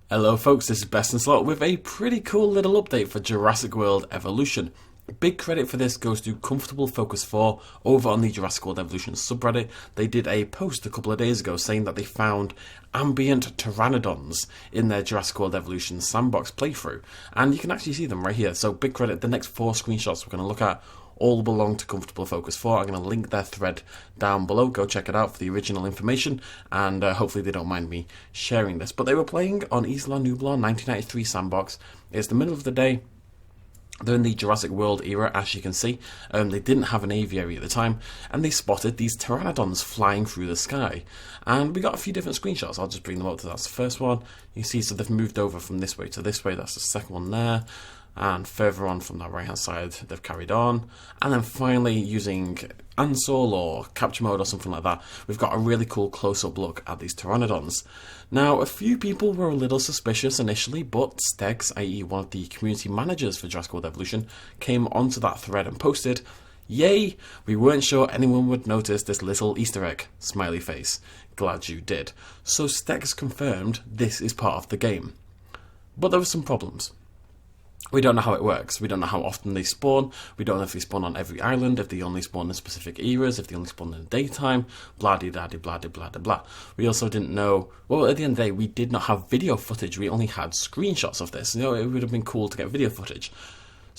Hello folks, this is BestInSlot with a pretty cool little update for Jurassic World Evolution. Big credit for this goes to Comfortable Focus 4 over on the Jurassic World Evolution subreddit. They did a post a couple of days ago saying that they found ambient Pteranodons in their Jurassic World Evolution sandbox playthrough. And you can actually see them right here, so big credit. The next 4 screenshots we're going to look at all belong to Comfortable Focus 4. I'm going to link their thread down below. Go check it out for the original information, and hopefully they don't mind me sharing this. But they were playing on Isla Nublar 1993 sandbox. It's the middle of the day. They're in the Jurassic World era, as you can see. They didn't have an aviary at the time, and they spotted these Pteranodons flying through the sky. And we got a few different screenshots. I'll just bring them up. That's the first one. You see, so they've moved over from this way to this way. That's the second one there. And further on from that right hand side, they've carried on. And then finally, using Ansel or capture mode or something like that, we've got a really cool close-up look at these Pteranodons. Now, a few people were a little suspicious initially, but Stegs, i.e. one of the community managers for Jurassic World Evolution, came onto that thread and posted, "Yay, we weren't sure anyone would notice this little Easter egg, smiley face. Glad you did." So Stegs confirmed this is part of the game. But there were some problems. We don't know how it works. We don't know how often they spawn. We don't know if they spawn on every island, if they only spawn in specific eras, if they only spawn in the daytime, blah-de-da-de, blah-de-blah-de-blah. We also didn't know, well, at the end of the day, we did not have video footage. We only had screenshots of this. You know, it would have been cool to get video footage.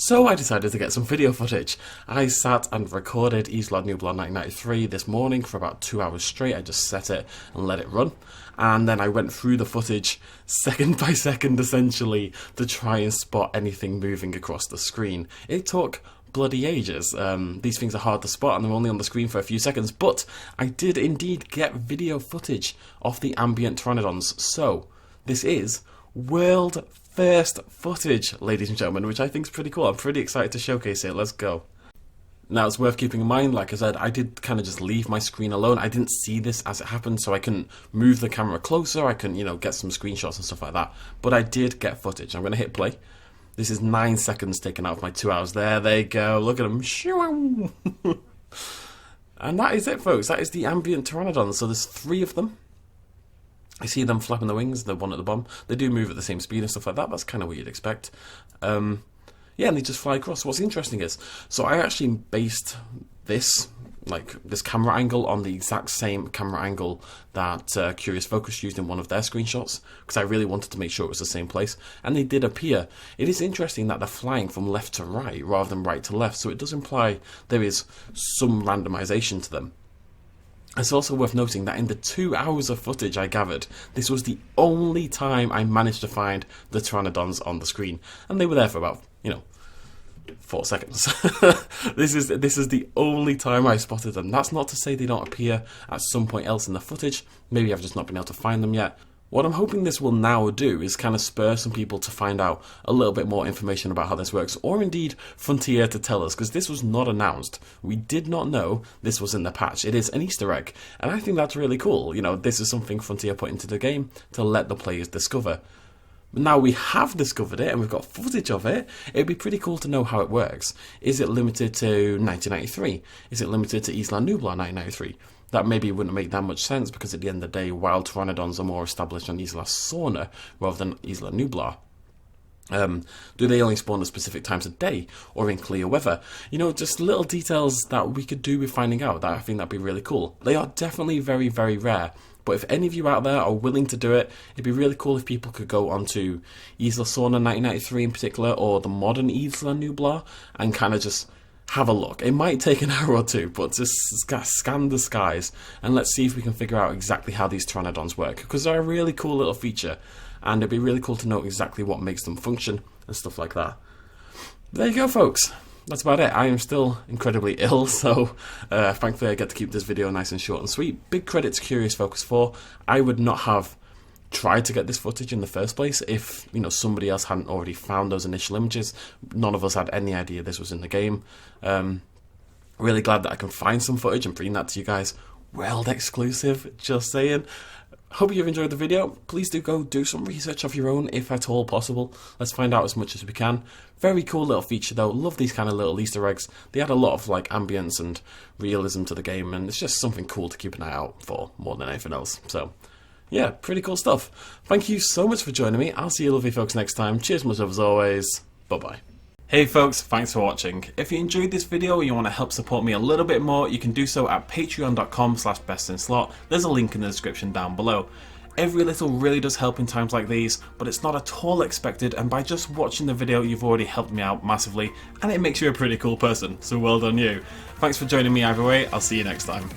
So I decided to get some video footage. I sat and recorded Isla Nublar 1993 this morning for about 2 hours straight. I just set it and let it run. And then I went through the footage second by second, essentially, to try and spot anything moving across the screen. It took bloody ages. These things are hard to spot and they're only on the screen for a few seconds. But I did indeed get video footage of the ambient Pteranodons. So this is world first footage, ladies and gentlemen, which I think is pretty cool. I'm pretty excited to showcase it. Let's go. Now, it's worth keeping in mind, like I said, I did kind of just leave my screen alone. I didn't see this as it happened, so I couldn't move the camera closer. I couldn't, get some screenshots and stuff like that. But I did get footage. I'm going to hit play. This is 9 seconds taken out of my 2 hours. There they go. Look at them. And that is it, folks. That is the ambient Pteranodons. So there's 3 of them. I see them flapping the wings, the one at the bottom. They do move at the same speed and stuff like that. That's kind of what you'd expect. Yeah, and they just fly across. What's interesting is, so I actually based this camera angle on the exact same camera angle that Curious Focus used in one of their screenshots, because I really wanted to make sure it was the same place, and they did appear. It is interesting that they're flying from left to right rather than right to left, so it does imply there is some randomization to them. It's also worth noting that in the 2 hours of footage I gathered, this was the only time I managed to find the Pteranodons on the screen. And they were there for about, 4 seconds. This is the only time I spotted them. That's not to say they don't appear at some point else in the footage. Maybe I've just not been able to find them yet. What I'm hoping this will now do is kind of spur some people to find out a little bit more information about how this works, or indeed Frontier to tell us, because this was not announced. We did not know this was in the patch. It is an Easter egg, and I think that's really cool. This is something Frontier put into the game to let the players discover. But now we have discovered it and we've got footage of it. It'd be pretty cool to know how it works. Is it limited to 1993? Is it limited to Isla Nublar 1993? That maybe wouldn't make that much sense, because at the end of the day, wild Pteranodons are more established on Isla Sorna rather than Isla Nublar. Do they only spawn at specific times of day or in clear weather? Just little details that we could do with finding out. That I think that'd be really cool. They are definitely very, very rare. But if any of you out there are willing to do it, it'd be really cool if people could go onto Isla Sorna 1993 in particular, or the modern Isla Nublar, and kind of just have a look. It might take an hour or two, but just scan the skies and let's see if we can figure out exactly how these Pteranodons work, because they're a really cool little feature, and it'd be really cool to know exactly what makes them function and stuff like that. There you go, folks. That's about it. I am still incredibly ill, so thankfully I get to keep this video nice and short and sweet. Big credit to Curious Focus 4. I would not have tried to get this footage in the first place if somebody else hadn't already found those initial images. None of us had any idea this was in the game. Really glad that I can find some footage and bring that to you guys. World exclusive, just saying. Hope you've enjoyed the video. Please do go do some research of your own, if at all possible. Let's find out as much as we can. Very cool little feature though. Love these kind of little Easter eggs. They add a lot of ambience and realism to the game, and it's just something cool to keep an eye out for more than anything else. So Yeah, pretty cool stuff. Thank you so much for joining me. I'll see you lovely folks next time. Cheers much love as always. Bye-bye. Hey folks, thanks for watching. If you enjoyed this video and you want to help support me a little bit more, you can do so at patreon.com/bestinslot. There's a link in the description down below. Every little really does help in times like these, but it's not at all expected, and by just watching the video you've already helped me out massively, and it makes you a pretty cool person, so well done you. Thanks for joining me either way, I'll see you next time.